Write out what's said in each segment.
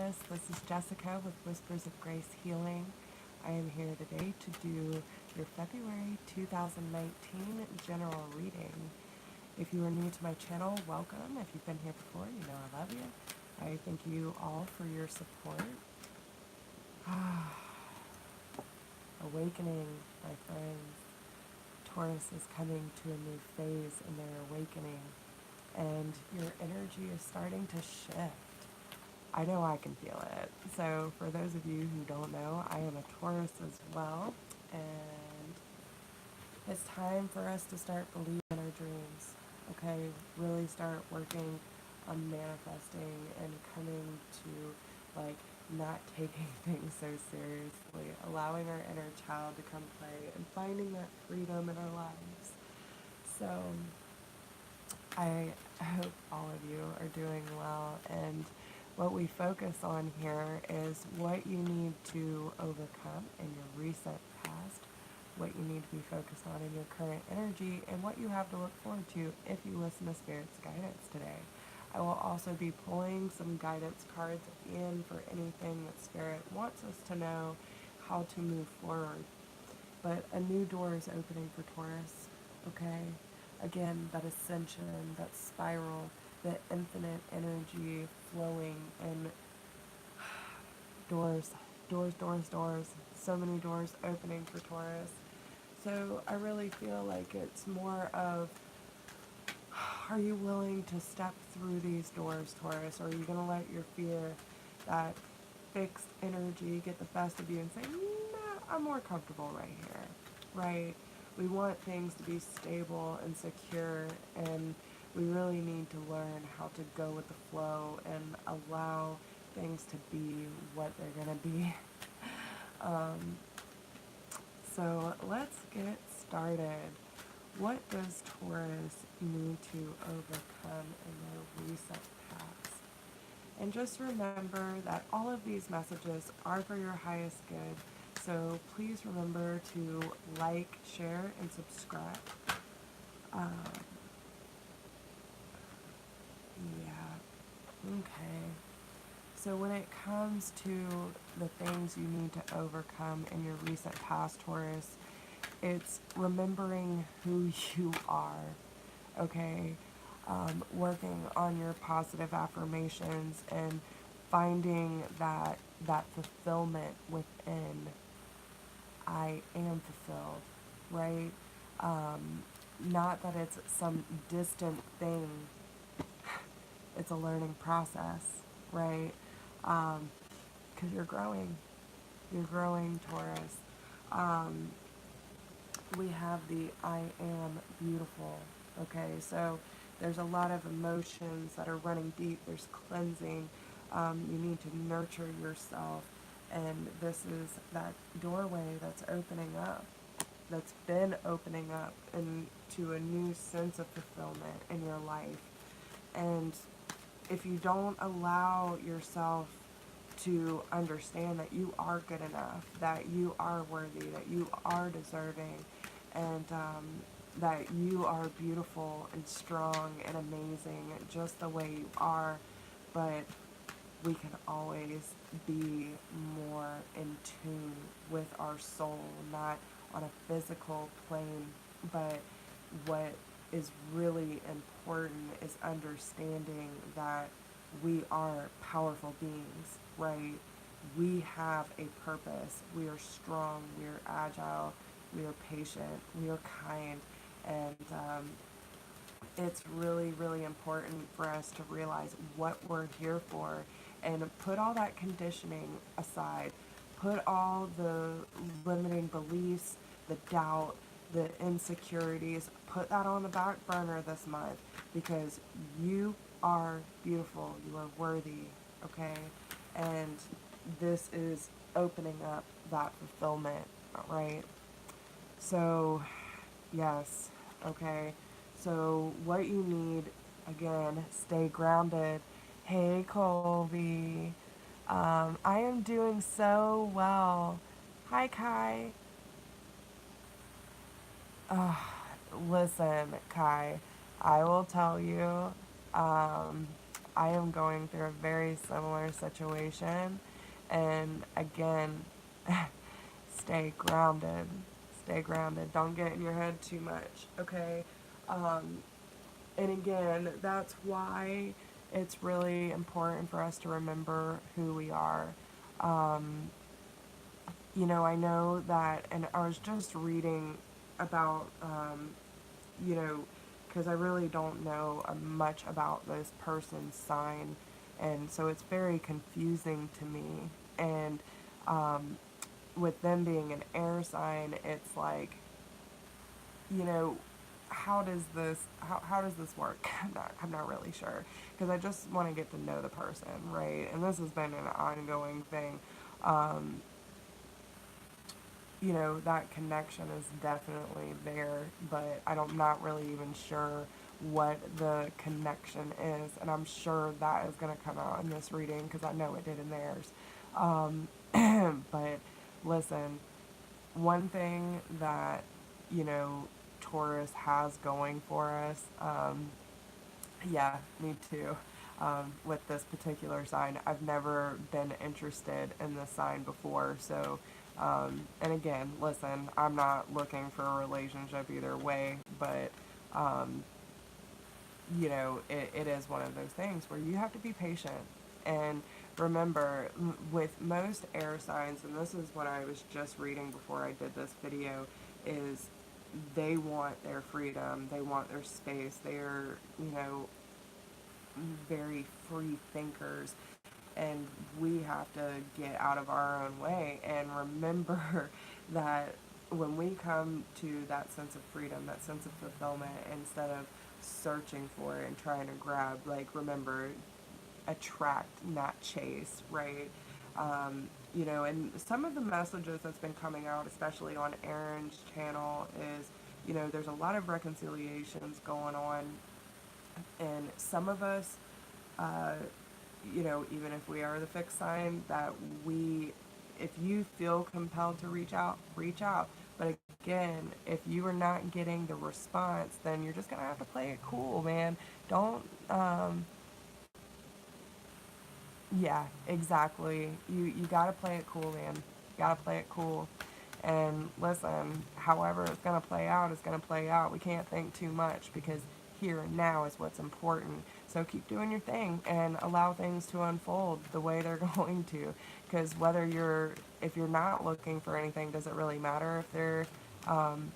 Taurus. This is Jessica with Whispers of Grace Healing. I am here today to do your February 2019 general reading. If you are new to my channel, welcome. If you've been here before, you know I love you. I thank you all for your support. Awakening, my friends. Taurus is coming to a new phase in their awakening, and your energy is starting to shift. I know I can feel it. So for those of you who don't know, I am a Taurus as well, and it's time for us to start believing in our dreams, okay? Really start working on manifesting and coming to, not taking things so seriously, allowing our inner child to come play and finding that freedom in our lives. So I hope all of you are doing well, and what we focus on here is what you need to overcome in your recent past, what you need to be focused on in your current energy, and what you have to look forward to if you listen to Spirit's guidance today. I will also be pulling some guidance cards at the end for anything that Spirit wants us to know how to move forward. But a new door is opening for Taurus, okay? Again, that ascension, that spiral, that infinite energy flowing, and doors, so many doors opening for Taurus. So I really feel like it's more of, are you willing to step through these doors, Taurus, or are you going to let your fear, that fixed energy, get the best of you and say, nah, I'm more comfortable right here, right? We want things to be stable and secure, and we really need to learn how to go with the flow and allow things to be what they're going to be. So let's get started. What does Taurus need to overcome in their recent past? And just remember that all of these messages are for your highest good. So please remember to like, share, and subscribe. Okay. So when it comes to the things you need to overcome in your recent past, Taurus, it's remembering who you are, okay? Working on your positive affirmations and finding that fulfillment within. I am fulfilled, right? Not that it's some distant thing. It's a learning process, right? Because you're growing. You're growing, Taurus. We have the I am beautiful, okay? So there's a lot of emotions that are running deep. There's cleansing. You need to nurture yourself. And this is that doorway that's opening up, that's been opening up into a new sense of fulfillment in your life. And if you don't allow yourself to understand that you are good enough, that you are worthy, that you are deserving, and that you are beautiful and strong and amazing just the way you are, but we can always be more in tune with our soul, not on a physical plane, but what is really important is understanding that we are powerful beings, right? We have a purpose. We are strong. We are agile. We are patient. We are kind. And it's really, really important for us to realize what we're here for and put all that conditioning aside. Put all the limiting beliefs, the doubt, the insecurities, put that on the back burner this month, because you are beautiful, you are worthy, okay? And this is opening up that fulfillment, right? So, yes, okay? So what you need, again, stay grounded. Hey, Colby. I am doing so well. Hi, Kai. Listen, Kai, I will tell you, I am going through a very similar situation. And again, stay grounded. Stay grounded. Don't get in your head too much, okay? Um, and again, that's why it's really important for us to remember who we are. Um, I know that, and I was just reading about, because I really don't know much about this person's sign, and so it's very confusing to me. And um, with them being an air sign, it's like, you know, how does this work? I'm not really sure, because I just want to get to know the person, right? And this has been an ongoing thing. Um, that connection is definitely there, but I'm not really even sure what the connection is, and I'm sure that is going to come out in this reading because I know it did in theirs. But listen, one thing that, you know, Taurus has going for us, yeah, me too. With this particular sign, I've never been interested in this sign before. So, and again, listen, I'm not looking for a relationship either way, but, um, it is one of those things where you have to be patient. And remember, with most air signs, and this is what I was just reading before I did this video, is they want their freedom, they want their space, they're, very free thinkers, and we have to get out of our own way and remember that when we come to that sense of freedom, that sense of fulfillment, instead of searching for it and trying to grab, like, remember, attract, not chase, right? And some of the messages that's been coming out, especially on Aaron's channel, is, there's a lot of reconciliations going on, and some of us, uh, even if we are the fixed sign, that if you feel compelled to reach out, reach out. But again, if you are not getting the response, then you're just going to have to play it cool, man. Don't, yeah, exactly. You got to play it cool, man. You got to play it cool. And listen, however it's going to play out, it's going to play out. We can't think too much because here and now is what's important. So keep doing your thing and allow things to unfold the way they're going to. Because if you're not looking for anything, does it really matter if they're um,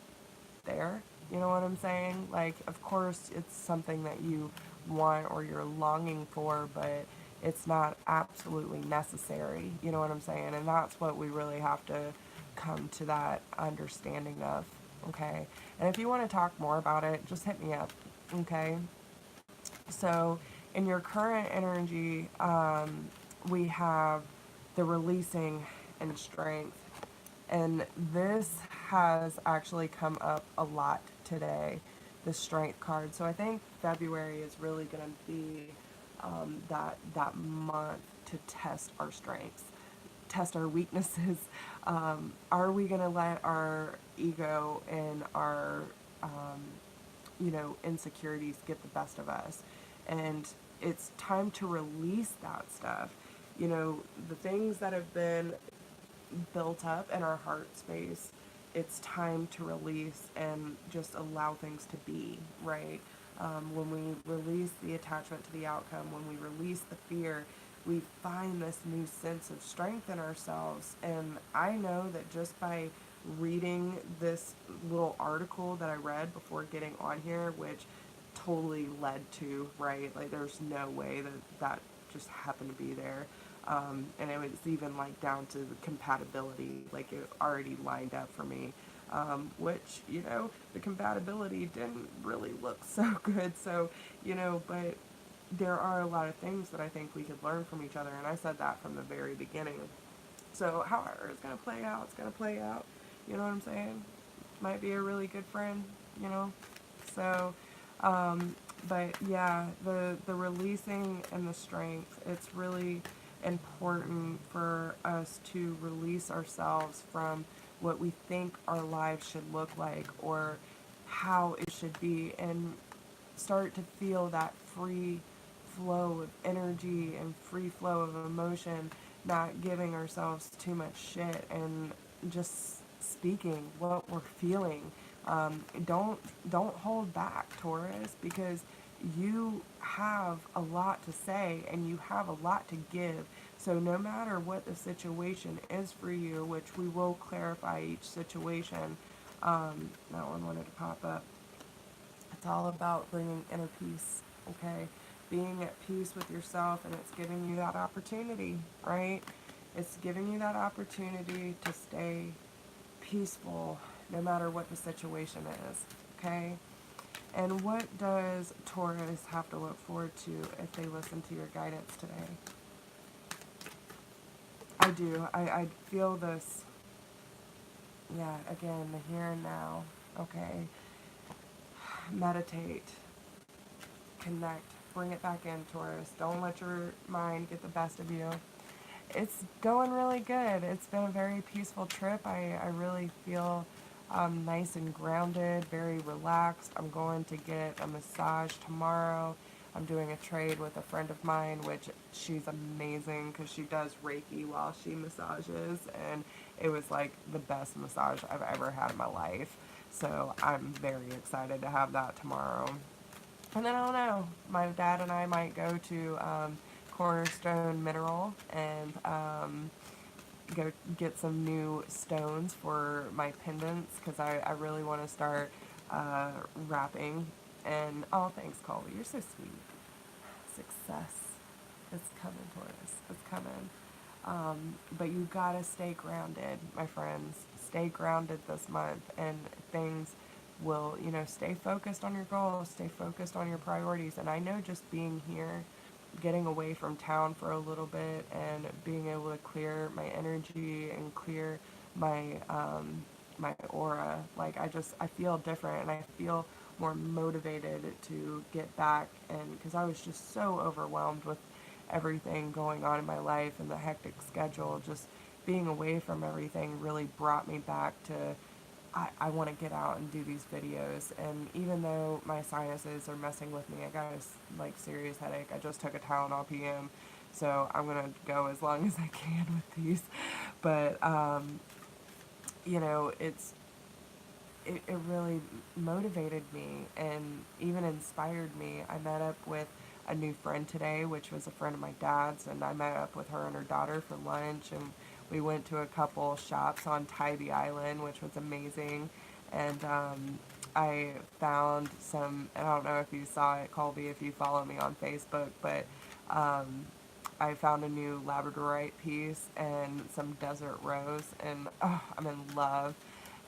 there? You know what I'm saying? Like, of course, it's something that you want or you're longing for, but it's not absolutely necessary. You know what I'm saying? And that's what we really have to come to that understanding of. Okay? And if you want to talk more about it, just hit me up. Okay? So, in your current energy, we have the releasing and strength. And this has actually come up a lot today, the strength card. So I think February is really going to be that month to test our strengths, test our weaknesses. Are we going to let our ego and our insecurities get the best of us? And it's time to release that stuff. The things that have been built up in our heart space, it's time to release and just allow things to be, right? When we release the attachment to the outcome, when we release the fear, we find this new sense of strength in ourselves. And I know that just by reading this little article that I read before getting on here, which totally led to, right? Like, there's no way that just happened to be there. And it was even like down to the compatibility, like it already lined up for me, which, the compatibility didn't really look so good. So, but there are a lot of things that I think we could learn from each other. And I said that from the very beginning. So however it's going to play out, it's going to play out. You know what I'm saying? Might be a really good friend, you know? So, but yeah, the releasing and the strength, it's really important for us to release ourselves from what we think our lives should look like or how it should be, and start to feel that free flow of energy and free flow of emotion, not giving ourselves too much shit, and just speaking what we're feeling. Don't hold back, Taurus, because you have a lot to say and you have a lot to give. So no matter what the situation is for you, which we will clarify each situation, that one wanted to pop up. It's all about bringing inner peace, okay? Being at peace with yourself, and it's giving you that opportunity, right? It's giving you that opportunity to stay peaceful no matter what the situation is, okay? And what does Taurus have to look forward to if they listen to your guidance today? I do. I feel this. Yeah, again, the here and now. Okay. Meditate. Connect. Bring it back in, Taurus. Don't let your mind get the best of you. It's going really good. It's been a very peaceful trip. I really feel nice and grounded, very relaxed. I'm going to get a massage tomorrow. I'm doing a trade with a friend of mine, which she's amazing because she does Reiki while she massages, and it was like the best massage I've ever had in my life. So I'm very excited to have that tomorrow. And then I don't know, my dad and I might go to Cornerstone Mineral and go get some new stones for my pendants, because I really want to start wrapping. And oh, thanks, Colby. You're so sweet. Success. It's coming, Taurus. It's coming. But you gotta stay grounded, my friends. Stay grounded this month, and things will, stay focused on your goals, stay focused on your priorities. And I know just being here, getting away from town for a little bit, and being able to clear my energy and clear my my aura, like I feel different, and I feel more motivated to get back. And because I was just so overwhelmed with everything going on in my life and the hectic schedule, just being away from everything really brought me back to I want to get out and do these videos. And even though my sinuses are messing with me, I got a serious headache. I just took a Tylenol PM, so I'm gonna go as long as I can with these. But it really motivated me and even inspired me. I met up with a new friend today, which was a friend of my dad's, and I met up with her and her daughter for lunch, and we went to a couple shops on Tybee Island, which was amazing. And I found some, and I don't know if you saw it, Colby, if you follow me on Facebook, but I found a new labradorite piece and some desert rose, and I'm in love.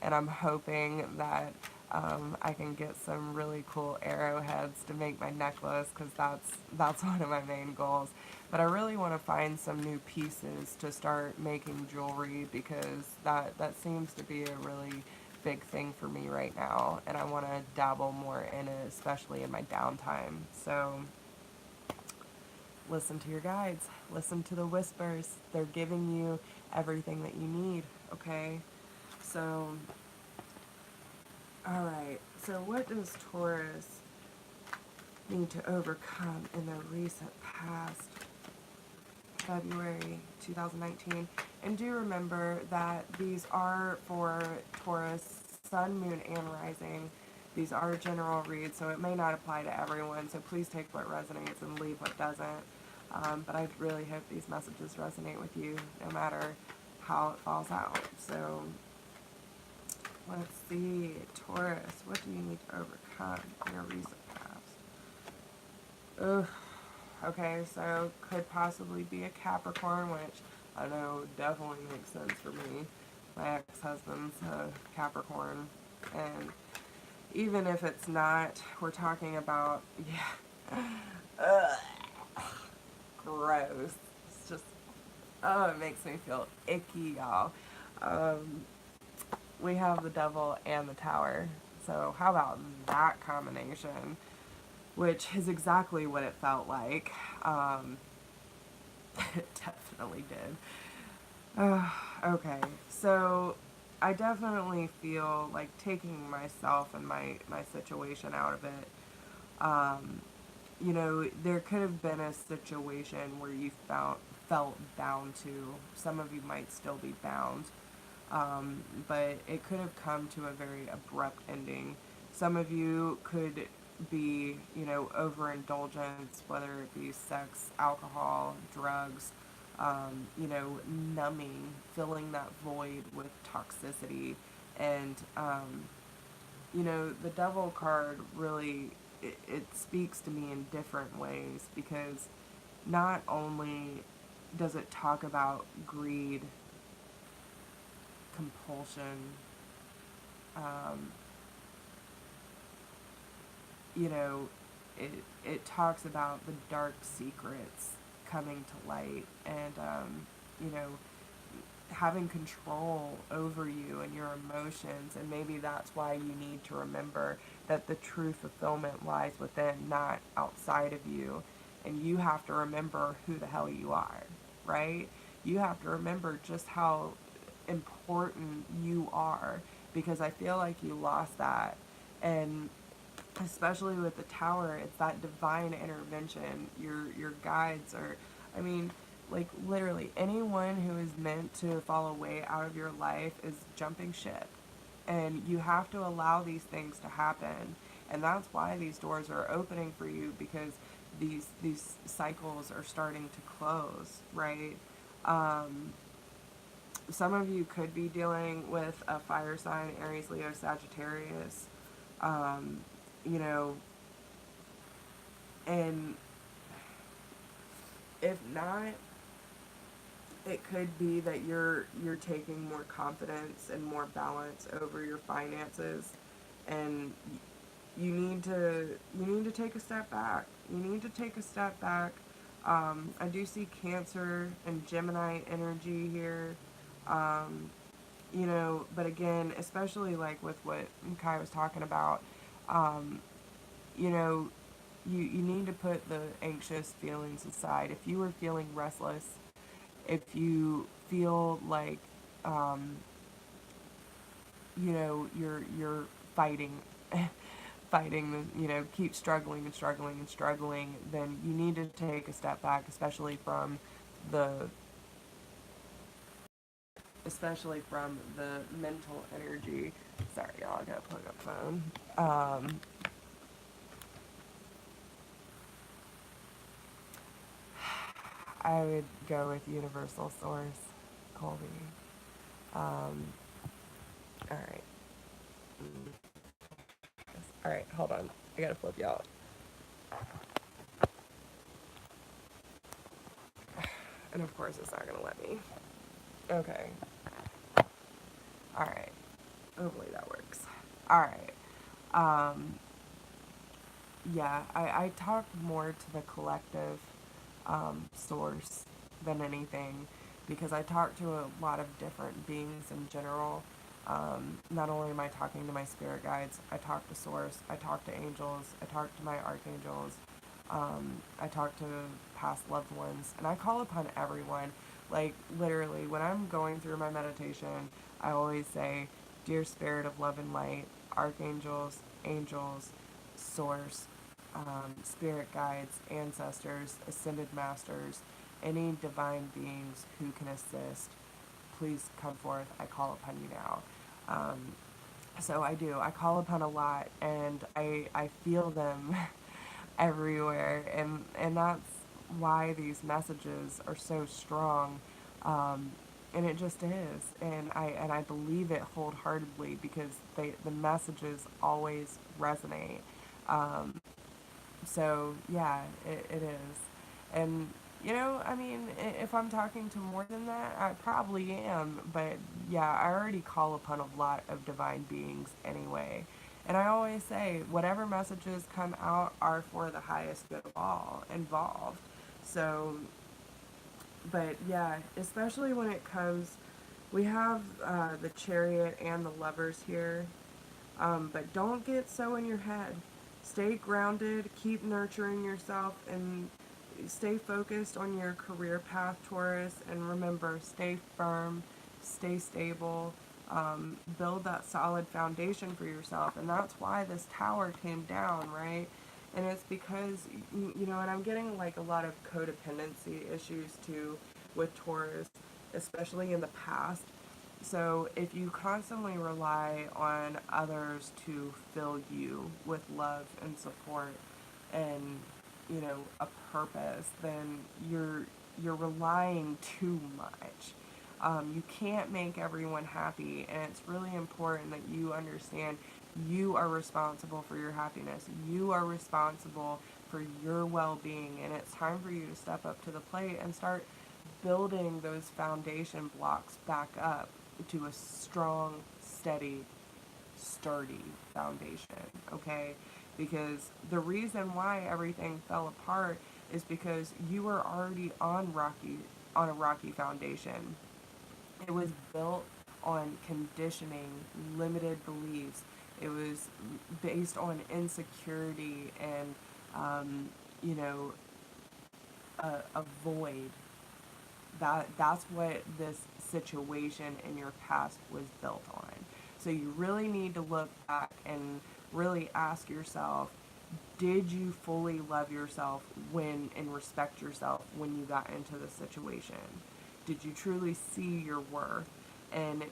And I'm hoping that I can get some really cool arrowheads to make my necklace, because that's one of my main goals. But I really want to find some new pieces to start making jewelry, because that seems to be a really big thing for me right now, and I want to dabble more in it, especially in my downtime. So listen to your guides, listen to the whispers. They're giving you everything that you need, okay? So, alright, so what does Taurus need to overcome in the recent past, February 2019? And do remember that these are for Taurus, Sun, Moon, and Rising. These are general reads, so it may not apply to everyone, so please take what resonates and leave what doesn't. But I really hope these messages resonate with you, no matter how it falls out. So, let's see, Taurus, what do you need to overcome in your recent past? Ugh. Okay, so could possibly be a Capricorn, which I know definitely makes sense for me. My ex-husband's a Capricorn, and even if it's not, we're talking about, gross. It's just, it makes me feel icky, y'all. We have the devil and the tower. So how about that combination? Which is exactly what it felt like. It definitely did. Okay, so I definitely feel like taking myself and my situation out of it. you know, there could have been a situation where you felt bound to. Some of you might still be bound, but it could have come to a very abrupt ending. Some of you could be, you know, overindulgence, whether it be sex, alcohol, drugs, you know, numbing, filling that void with toxicity. And, you know, the devil card really, it speaks to me in different ways, because not only does it talk about greed, compulsion, um, you know, it, it talks about the dark secrets coming to light, and, you know, having control over you and your emotions. And maybe that's why you need to remember that the true fulfillment lies within, not outside of you. And you have to remember who the hell you are, right? You have to remember just how important you are, because I feel like you lost that. And especially with the tower, it's that divine intervention. Your guides are, I mean, like literally anyone who is meant to fall away out of your life is jumping ship. And you have to allow these things to happen. And that's why these doors are opening for you, because these cycles are starting to close, right? Um, some of you could be dealing with a fire sign, Aries, Leo, Sagittarius. Um, you know, and if not, it could be that you're taking more confidence and more balance over your finances, and you need to take a step back. You need to take a step back. I do see Cancer and Gemini energy here. Um, you know, but again, especially like with what Kai was talking about, um, you know, you need to put the anxious feelings aside. If you are feeling restless, if you feel like, um, you know, you're fighting, fighting, you know, keep struggling and struggling and struggling, then you need to take a step back, the especially from the mental energy. Sorry, y'all, I gotta plug up phone. I would go with Universal Source, Colby. Um, all right. All right, hold on. I gotta flip y'all. And of course, it's not gonna let me. Okay. All right. Hopefully that works. All right. Um, yeah, I talk more to the collective, source than anything, because I talk to a lot of different beings in general. Not only am I talking to my spirit guides, I talk to source, I talk to angels, I talk to my archangels, I talk to past loved ones, and I call upon everyone. Like, literally, when I'm going through my meditation, I always say, Dear Spirit of Love and Light, archangels, angels, source, spirit guides, ancestors, ascended masters, any divine beings who can assist, please come forth. I call upon you now. Um, so I do. I call upon a lot, and I feel them everywhere, and that's why these messages are so strong. Um, and it just is, and I believe it wholeheartedly, because the messages always resonate. Um, so yeah, it is. And you know, I mean, if I'm talking to more than that, I probably am. But yeah, I already call upon a lot of divine beings anyway. And I always say, whatever messages come out are for the highest good of all involved. So, but yeah, especially when it comes, we have the Chariot and the Lovers here. But don't get so in your head. Stay grounded, keep nurturing yourself, and stay focused on your career path, Taurus. And remember, stay firm, stay stable, build that solid foundation for yourself. And that's why this tower came down, right? And it's because, you know, and I'm getting like a lot of codependency issues too with Taurus, especially in the past. So if you constantly rely on others to fill you with love and support and, you know, a purpose, then you're relying too much. You can't make everyone happy, and it's really important that you understand you are responsible for your happiness. You are responsible for your well-being, and it's time for you to step up to the plate and start building those foundation blocks back up to a strong, steady, sturdy foundation, okay? Because the reason why everything fell apart is because you were already on a rocky foundation. It was built on conditioning, limited beliefs. It was based on insecurity and, you know, a void. That's what this situation in your past was built on. So you really need to look back and really ask yourself, did you fully love yourself when and respect yourself when you got into the situation? Did you truly see your worth? And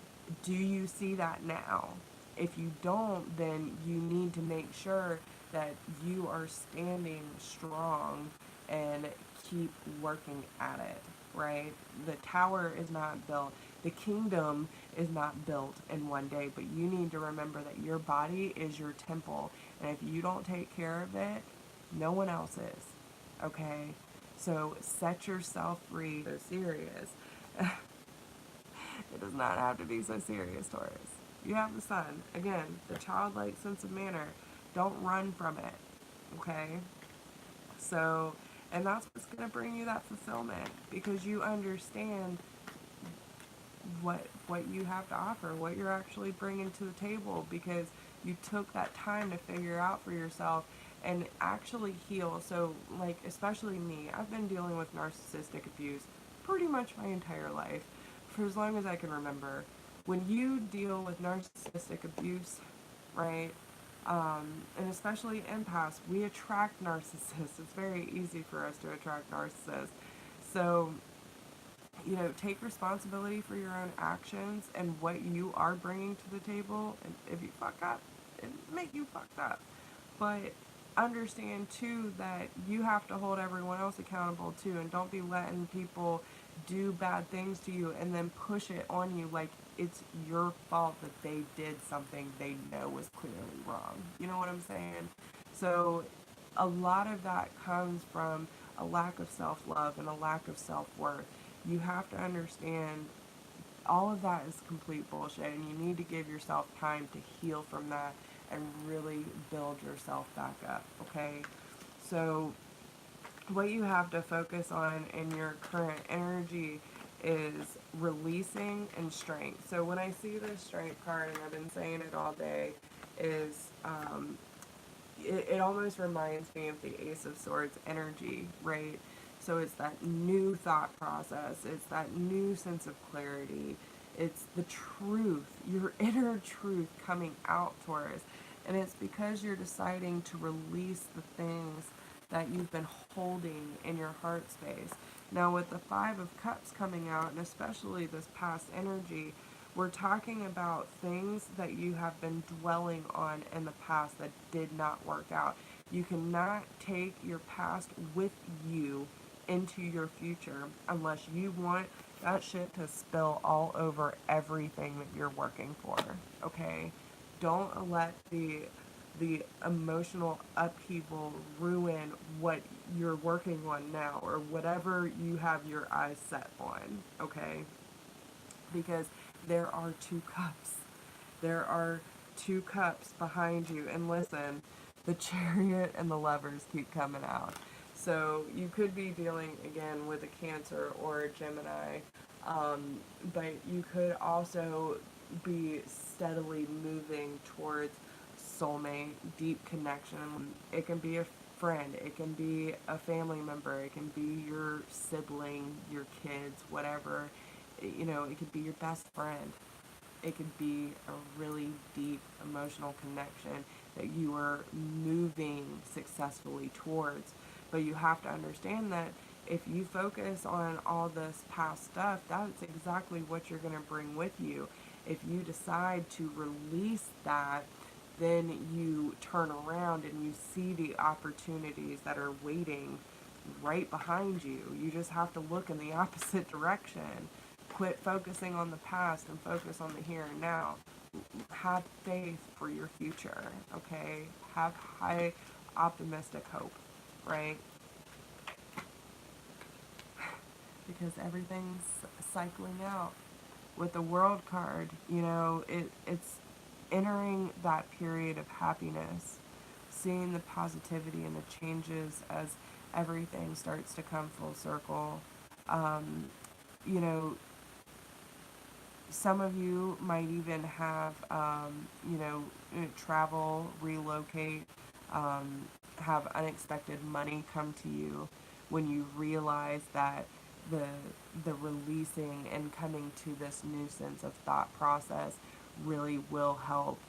do you see that now? If you don't, then you need to make sure that you are standing strong and keep working at it, right? The tower is not built, the kingdom is not built in one day, but you need to remember that your body is your temple, and if you don't take care of it, no one else is, okay? So set yourself free. So serious. It does not have to be so serious, Taurus. You have the sun. Again, the childlike sense of manner. Don't run from it, okay? So, and that's what's going to bring you that fulfillment, because you understand what you have to offer, what you're actually bringing to the table, because you took that time to figure out for yourself and actually heal. So, like, especially me, I've been dealing with narcissistic abuse pretty much my entire life, for as long as I can remember. When you deal with narcissistic abuse, right, and especially empaths, we attract narcissists. It's very easy for us to attract narcissists. So, you know, take responsibility for your own actions and what you are bringing to the table. And if you fuck up, it make you fucked up. But understand too that you have to hold everyone else accountable too, and don't be letting people do bad things to you and then push it on you like it's your fault that they did something they know was clearly wrong. You know what I'm saying? So a lot of that comes from a lack of self-love and a lack of self-worth. You have to understand all of that is complete bullshit, and you need to give yourself time to heal from that and really build yourself back up, okay? So what you have to focus on in your current energy is releasing and strength. So when I see this strength card, and I've been saying it all day, is it almost reminds me of the Ace of Swords energy, right? So it's that new thought process, it's that new sense of clarity, it's the truth, your inner truth coming out, Taurus. And it's because you're deciding to release the things that you've been holding in your heart space. Now with the Five of Cups coming out, and especially this past energy, we're talking about things that you have been dwelling on in the past that did not work out. You cannot take your past with you into your future unless you want that shit to spill all over everything that you're working for, okay? Don't let the emotional upheaval ruin what you're working on now or whatever you have your eyes set on, okay? Because there are two cups. There are two cups behind you. And listen, the Chariot and the Lovers keep coming out. So you could be dealing again with a Cancer or a Gemini, but you could also be steadily moving towards soulmate, deep connection. It can be a friend, it can be a family member, it can be your sibling, your kids, whatever. You know, it could be your best friend. It could be a really deep emotional connection. that you are moving successfully towards. But you have to understand that if you focus on all this past stuff, that's exactly what you're going to bring with you. If you decide to release that, then you turn around and you see the opportunities that are waiting right behind you. You just have to look in the opposite direction. Quit focusing on the past and focus on the here and now. Have faith for your future, okay? Have high optimistic hope, right? Because everything's cycling out. With the World card, you know, it's entering that period of happiness, seeing the positivity and the changes as everything starts to come full circle. You know, some of you might even have, you know, travel, relocate, have unexpected money come to you when you realize that the the releasing and coming to this new sense of thought process really will help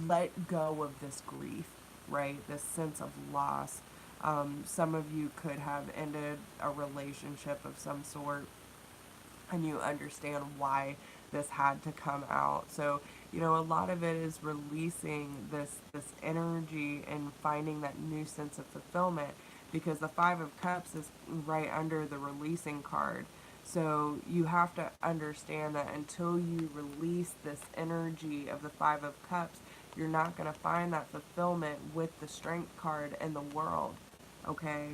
let go of this grief, right? This sense of loss. Some of you could have ended a relationship of some sort, and you understand why this had to come out. So, you know, a lot of it is releasing this energy and finding that new sense of fulfillment, because the Five of Cups is right under the releasing card. So you have to understand that until you release this energy of the Five of Cups, you're not going to find that fulfillment with the Strength card in the world. Okay?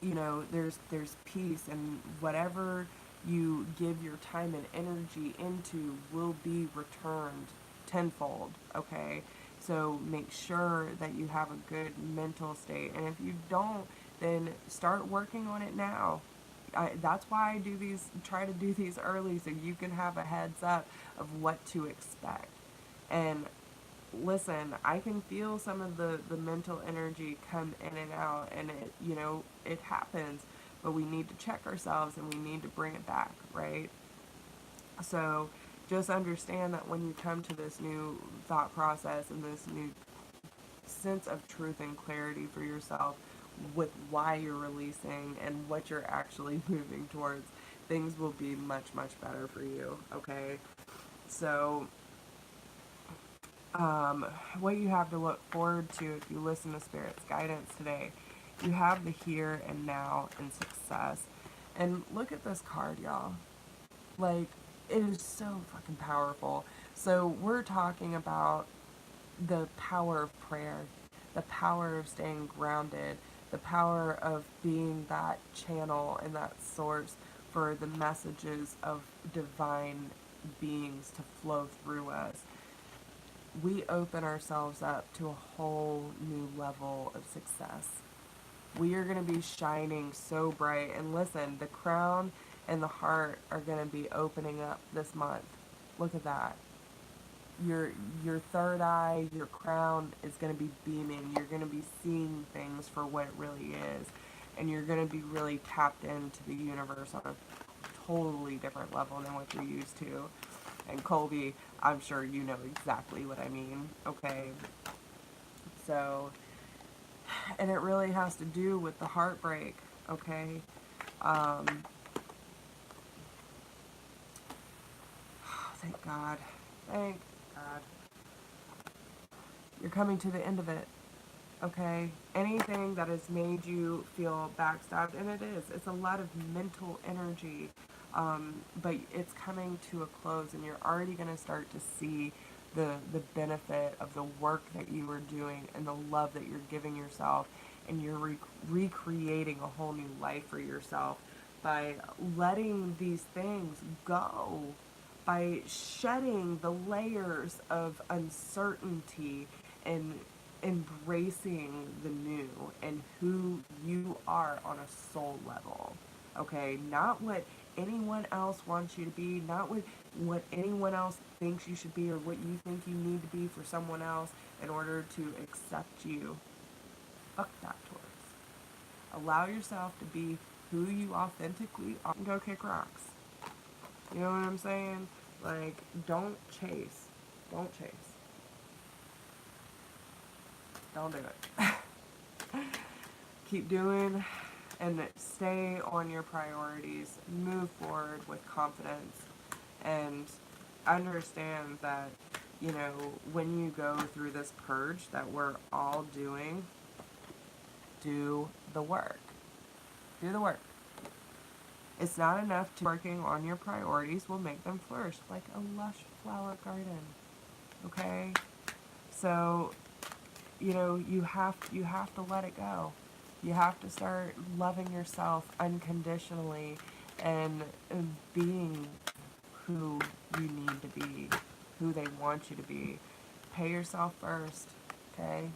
You know, there's peace, and whatever you give your time and energy into will be returned tenfold. Okay? So make sure that you have a good mental state, and if you don't, then start working on it now. That's why I do these, try to do these early, so you can have a heads up of what to expect. And listen, I can feel some of the mental energy come in and out, and it, you know, it happens, but we need to check ourselves and we need to bring it back, right? So just understand that when you come to this new thought process and this new sense of truth and clarity for yourself with why you're releasing and what you're actually moving towards, things will be much, much better for you, okay? So, what you have to look forward to if you listen to Spirit's guidance today, you have the here and now and success. And look at this card, y'all. Like, it is so fucking powerful. So we're talking about the power of prayer, the power of staying grounded, the power of being that channel and that source for the messages of divine beings to flow through us. We open ourselves up to a whole new level of success. We are going to be shining so bright. And listen, the crown and the heart are going to be opening up this month. Look at that. Your third eye, your crown is going to be beaming. You're going to be seeing things for what it really is. And you're going to be really tapped into the universe on a totally different level than what you're used to. And Colby, I'm sure you know exactly what I mean, okay? So, and it really has to do with the heartbreak, okay? Thank God. Thank God. You're coming to the end of it, okay? Anything that has made you feel backstabbed, and it is, it's a lot of mental energy, but it's coming to a close, and you're already going to start to see the benefit of the work that you are doing and the love that you're giving yourself, and you're recreating a whole new life for yourself by letting these things go, by shedding the layers of uncertainty and embracing the new and who you are on a soul level. Okay, not what anyone else wants you to be, not what anyone else thinks you should be, or what you think you need to be for someone else in order to accept you. Fuck that, Taurus. Allow yourself to be who you authentically are and go kick rocks. You know what I'm saying? Like, don't chase. Don't chase. Don't do it. Keep doing and stay on your priorities. Move forward with confidence and understand that, you know, when you go through this purge that we're all doing, do the work. Do the work. It's not enough to working on your priorities will make them flourish like a lush flower garden. Okay? So, you know, you have to let it go. You have to start loving yourself unconditionally and being who you need to be, who they want you to be. Pay yourself first, okay?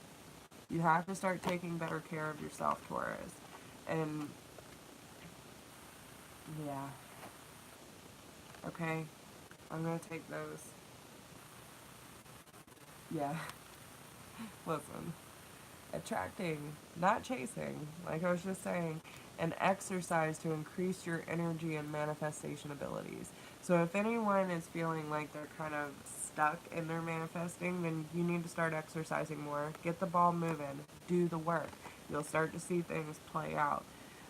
You have to start taking better care of yourself, Taurus. And yeah. Okay? I'm gonna take those. Yeah. Listen. Attracting, not chasing, like I was just saying, and exercise to increase your energy and manifestation abilities. So if anyone is feeling like they're kind of stuck in their manifesting, then you need to start exercising more. Get the ball moving. Do the work. You'll start to see things play out.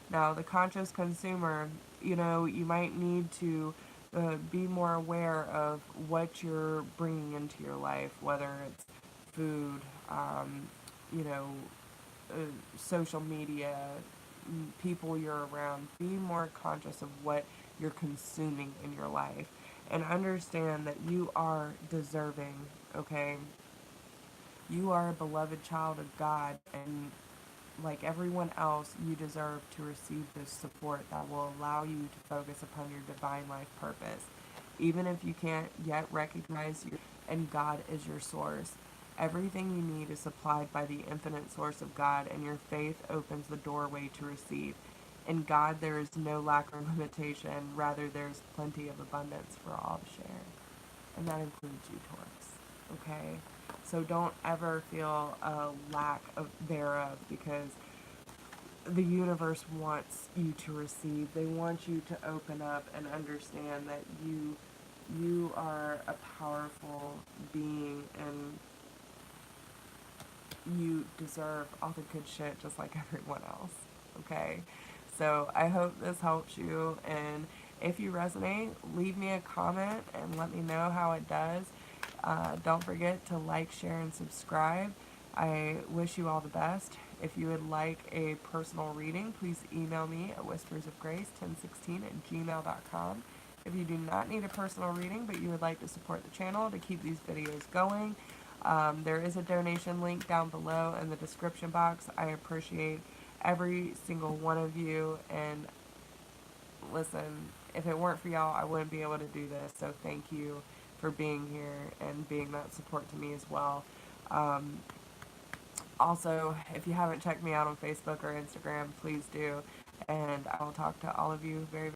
Now, the conscious consumer, you know, you might need to be more aware of what you're bringing into your life, whether it's food, you know, social media, people you're around. Be more conscious of what you're consuming in your life and understand that you are deserving, okay? You are a beloved child of God, and like everyone else, you deserve to receive this support that will allow you to focus upon your divine life purpose. Even if you can't yet recognize your and God is your source. Everything you need is supplied by the infinite source of God, and your faith opens the doorway to receive. In God there is no lack or limitation, rather there is plenty of abundance for all to share. And that includes you, Taurus. Okay? So don't ever feel a lack of thereof, because the universe wants you to receive. They want you to open up and understand that you are a powerful being, and you deserve all the good shit just like everyone else. Okay? So I hope this helps you, and if you resonate, leave me a comment and let me know how it does. Don't forget to like, share, and subscribe. I wish you all the best. If you would like a personal reading, please email me at whispersofgrace1016@gmail.com. If you do not need a personal reading, but you would like to support the channel to keep these videos going, there is a donation link down below in the description box. I appreciate every single one of you, and listen, if it weren't for y'all, I wouldn't be able to do this, so thank you for being here and being that support to me as well. Also, if you haven't checked me out on Facebook or Instagram, please do, and I will talk to all of you very